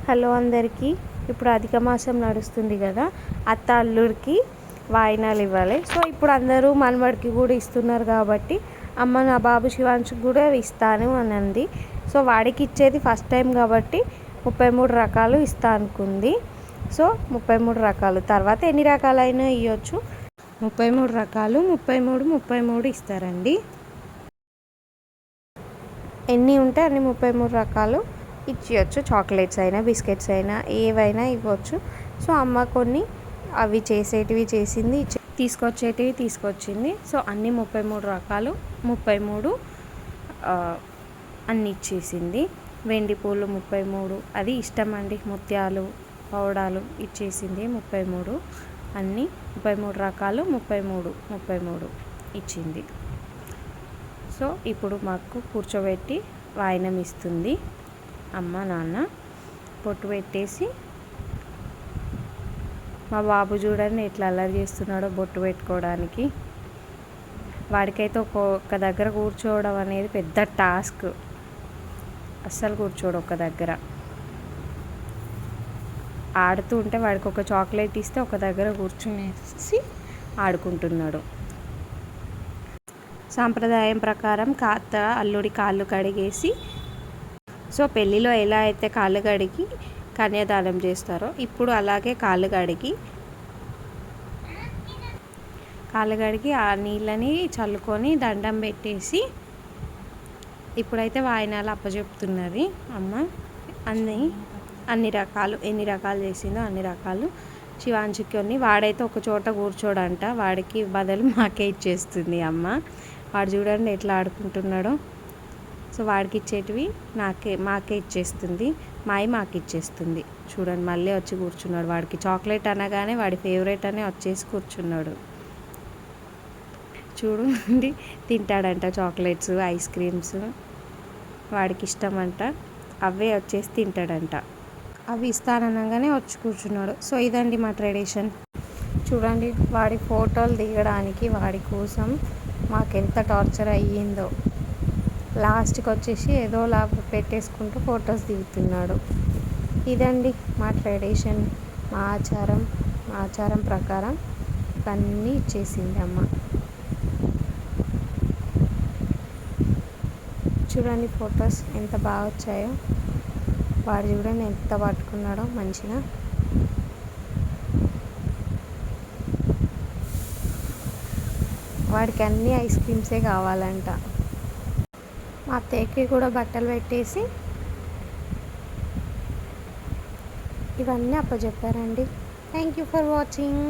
Hello అందరికీ. ఇప్పుడు అధిక మాసం నడుస్తుంది కదా, అత్త అల్లుడికి వాయినాలు ఇవ్వాలి. సో ఇప్పుడు అందరూ మనవడికి కూడా ఇస్తున్నారు కాబట్టి అమ్మ నా బాబు శివాంశుకి కూడా ఇస్తాను అని అంది. సో వాడికి ఇచ్చేది ఫస్ట్ టైం కాబట్టి 33 రకాలు ఇస్తా అనుకుంది. సో 33 రకాలు, తర్వాత ఎన్ని రకాలైనా ఇవ్వచ్చు. 33 రకాలు 33 ఇస్తారండి. ఎన్ని ఉంటే అన్ని 33 రకాలు ఇచ్చేయచ్చు. చాక్లెట్స్ అయినా బిస్కెట్స్ అయినా ఏవైనా ఇవ్వచ్చు. సో అమ్మ కొన్ని అవి చేసేటివి చేసింది, తీసుకొచ్చేటివి తీసుకొచ్చింది. సో అన్ని 33 రకాలు 33 అన్నీ ఇచ్చేసింది. వెండి పూలు 33, అది ఇష్టం అండి. ముత్యాలు పౌడాలు ఇచ్చేసింది 33, అన్నీ 33 రకాలు 33 ఇచ్చింది. సో ఇప్పుడు మాకు కూర్చోబెట్టి వాయినం ఇస్తుంది అమ్మ నాన్న. పొట్టు పెట్టేసి మా బాబు చూడండి ఎట్లా అల్లరి చేస్తున్నాడో బొట్టు పెట్టుకోవడానికి. వాడికైతే ఒక్క దగ్గర కూర్చోవడం అనేది పెద్ద టాస్క్. అస్సలు కూర్చోడు ఒక దగ్గర. ఆడుతూ ఉంటే వాడికి ఒక చాక్లెట్ ఇస్తే ఒక దగ్గర కూర్చునేసి ఆడుకుంటున్నాడు. సాంప్రదాయం ప్రకారం అల్లుడి కాళ్ళు కడిగేసి, సో పెళ్ళిలో ఎలా అయితే కాళ్ళు కడిగి కన్యాదానం చేస్తారో ఇప్పుడు అలాగే కాళ్ళు కడిగి ఆ నీళ్ళని చల్లుకొని దండం పెట్టేసి ఇప్పుడైతే వాయినాలు అప్పచెప్తున్నది అమ్మ. అన్ని రకాలు ఎన్ని రకాలు చేసిందో అన్ని రకాలు శివాంశుకి కొన్ని. వాడైతే ఒక చోట కూర్చోడంట, వాడికి బదులు మాకే ఇచ్చేస్తుంది అమ్మ. వాడు చూడండి ఎట్లా ఆడుకుంటున్నాడో. సో వాడికి ఇచ్చేటివి మాకే ఇచ్చేస్తుంది, మాకు ఇచ్చేస్తుంది. చూడండి మళ్ళీ వచ్చి కూర్చున్నాడు. వాడికి చాక్లెట్ అనగానే వాడి ఫేవరెట్ అనే వచ్చేసి కూర్చున్నాడు. చూడండి తింటాడంట చాక్లెట్స్, ఐస్ క్రీమ్స్ వాడికి ఇష్టం అంట. అవే వచ్చేసి తింటాడంట. అవి ఇస్తాననగానే వచ్చి కూర్చున్నాడు. సో ఇదండి మా ట్రెడిషన్. చూడండి వాడి ఫోటోలు దిగడానికి వాడి కోసం మాకెంత టార్చర్ అయ్యిందో. లాస్ట్కి వచ్చేసి ఏదోలా పెట్టేసుకుంటూ ఫొటోస్ దిగుతున్నాడు. ఇదండి మా ట్రెడిషన్, మా ఆచారం ప్రకారం అన్నీ ఇచ్చేసింది అమ్మ. చూడండి ఫొటోస్ ఎంత బాగా వచ్చాయో. వాడు చూడండి ఎంత పట్టుకున్నాడో మంచిగా. వాడికి అన్ని ఐస్ క్రీమ్సే కావాలంట. మా అత్తయ్యకి కూడా బట్టలు పెట్టేసి ఇవన్నీ అప్పచెప్పారండి. Thank you for watching.